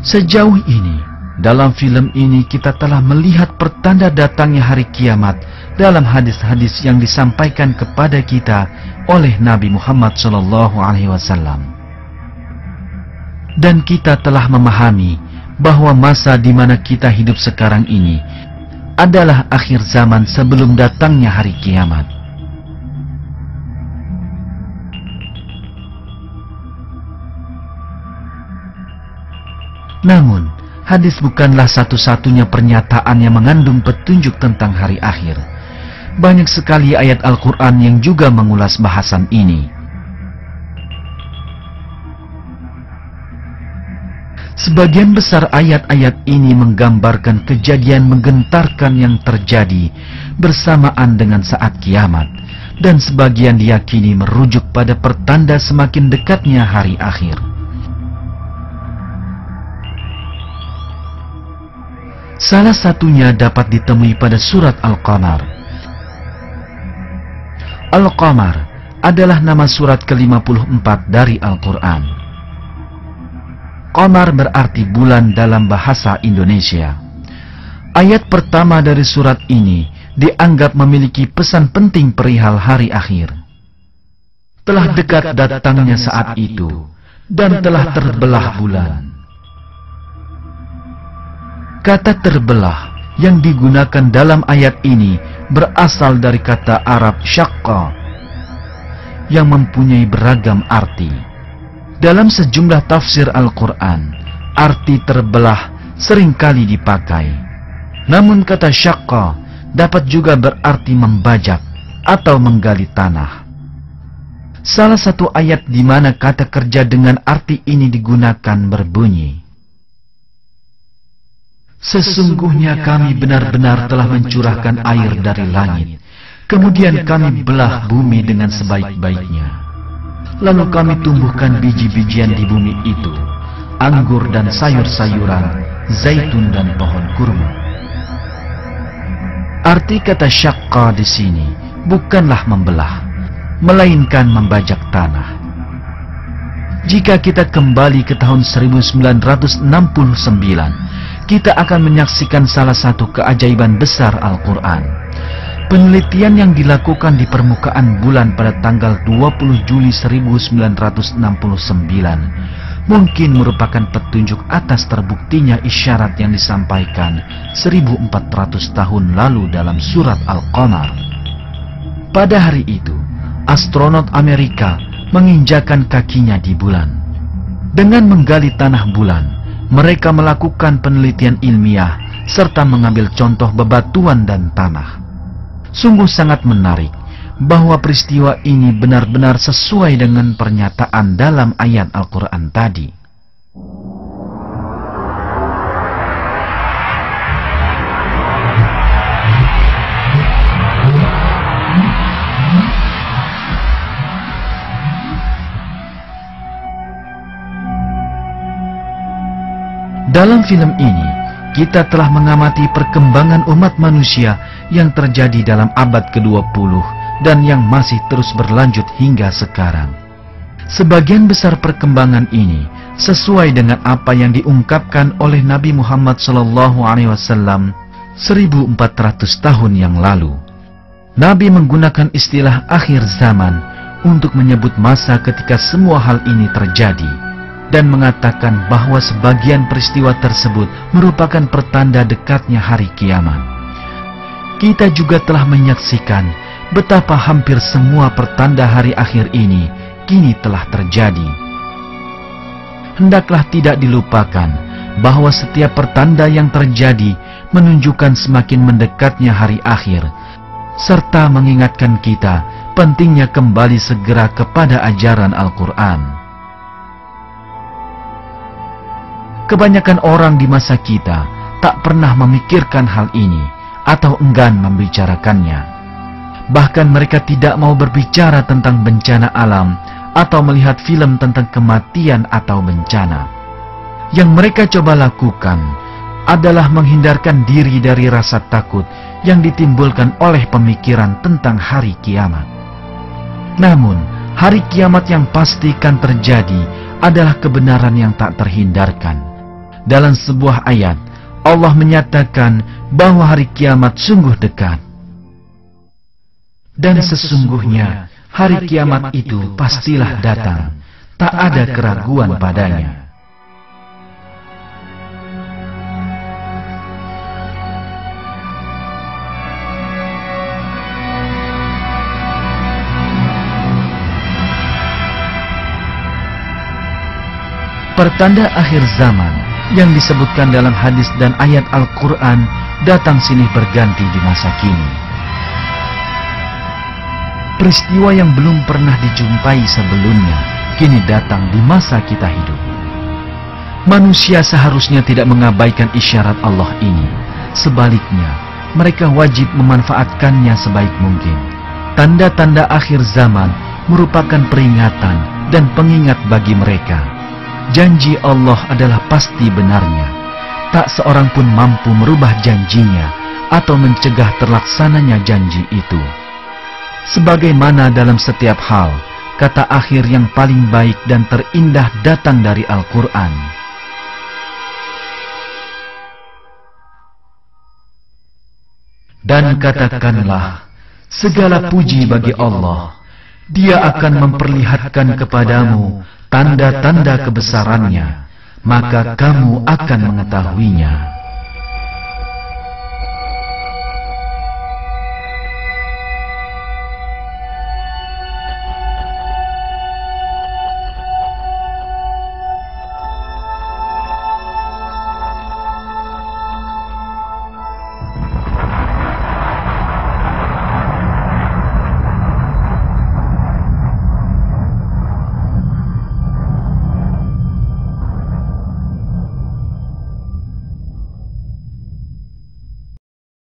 Sejauh ini, dalam film ini kita telah melihat pertanda datangnya hari kiamat dalam hadis-hadis yang disampaikan kepada kita oleh Nabi Muhammad SAW. Dan kita telah memahami bahwa masa di mana kita hidup sekarang ini adalah akhir zaman sebelum datangnya hari kiamat. Namun, hadis bukanlah satu-satunya pernyataan yang mengandung petunjuk tentang hari akhir. Banyak sekali ayat Al-Quran yang juga mengulas bahasan ini. Sebagian besar ayat-ayat ini menggambarkan kejadian menggentarkan yang terjadi bersamaan dengan saat kiamat, dan sebagian diyakini merujuk pada pertanda semakin dekatnya hari akhir. Salah satunya dapat ditemui pada surat Al-Qamar. Al-Qamar adalah nama surat ke-54 dari Al-Quran. Qamar berarti bulan dalam bahasa Indonesia. Ayat pertama dari surat ini dianggap memiliki pesan penting perihal hari akhir. Telah dekat datangnya saat itu, dan telah terbelah bulan. Kata terbelah yang digunakan dalam ayat ini berasal dari kata Arab syaqqa yang mempunyai beragam arti. Dalam sejumlah tafsir Al-Quran, arti terbelah seringkali dipakai. Namun kata syaqqa dapat juga berarti membajak atau menggali tanah. Salah satu ayat di mana kata kerja dengan arti ini digunakan berbunyi, "Sesungguhnya kami benar-benar telah mencurahkan air dari langit, kemudian kami belah bumi dengan sebaik-baiknya. Lalu kami tumbuhkan biji-bijian di bumi itu, anggur dan sayur-sayuran, zaitun dan pohon kurma." Arti kata syaqqa di sini bukanlah membelah, melainkan membajak tanah. Jika kita kembali ke tahun 1969, kita akan menyaksikan salah satu keajaiban besar Al-Quran. Penelitian yang dilakukan di permukaan bulan pada tanggal 20 Juli 1969 mungkin merupakan petunjuk atas terbuktinya isyarat yang disampaikan 1400 tahun lalu dalam surat Al-Qamar. Pada hari itu, astronot Amerika menginjakan kakinya di bulan. Dengan menggali tanah bulan, mereka melakukan penelitian ilmiah serta mengambil contoh bebatuan dan tanah. Sungguh sangat menarik bahwa peristiwa ini benar-benar sesuai dengan pernyataan dalam ayat Al-Quran tadi. Dalam film ini, kita telah mengamati perkembangan umat manusia yang terjadi dalam abad ke-20 dan yang masih terus berlanjut hingga sekarang. Sebagian besar perkembangan ini sesuai dengan apa yang diungkapkan oleh Nabi Muhammad SAW 1400 tahun yang lalu. Nabi menggunakan istilah akhir zaman untuk menyebut masa ketika semua hal ini terjadi, dan mengatakan bahwa sebagian peristiwa tersebut merupakan pertanda dekatnya hari kiamat. Kita juga telah menyaksikan betapa hampir semua pertanda hari akhir ini kini telah terjadi. Hendaklah tidak dilupakan bahwa setiap pertanda yang terjadi menunjukkan semakin mendekatnya hari akhir, serta mengingatkan kita pentingnya kembali segera kepada ajaran Al-Quran. Kebanyakan orang di masa kita tak pernah memikirkan hal ini atau enggan membicarakannya. Bahkan mereka tidak mau berbicara tentang bencana alam atau melihat film tentang kematian atau bencana. Yang mereka coba lakukan adalah menghindarkan diri dari rasa takut yang ditimbulkan oleh pemikiran tentang hari kiamat. Namun, hari kiamat yang pasti akan terjadi adalah kebenaran yang tak terhindarkan. Dalam sebuah ayat, Allah menyatakan bahwa hari kiamat sungguh dekat. Dan sesungguhnya hari kiamat itu pastilah datang, tak ada keraguan padanya. Pertanda akhir zaman yang disebutkan dalam hadis dan ayat Al-Quran datang silih berganti di masa kini. Peristiwa yang belum pernah dijumpai sebelumnya kini datang di masa kita hidup. Manusia seharusnya tidak mengabaikan isyarat Allah ini. Sebaliknya, mereka wajib memanfaatkannya sebaik mungkin. Tanda-tanda akhir zaman merupakan peringatan dan pengingat bagi mereka. Janji Allah adalah pasti benarnya. Tak seorang pun mampu merubah janjinya atau mencegah terlaksananya janji itu. Sebagaimana dalam setiap hal, kata akhir yang paling baik dan terindah datang dari Al-Quran. Dan katakanlah, segala puji bagi Allah. Dia akan memperlihatkan kepadamu tanda-tanda kebesarannya, maka kamu akan mengetahuinya.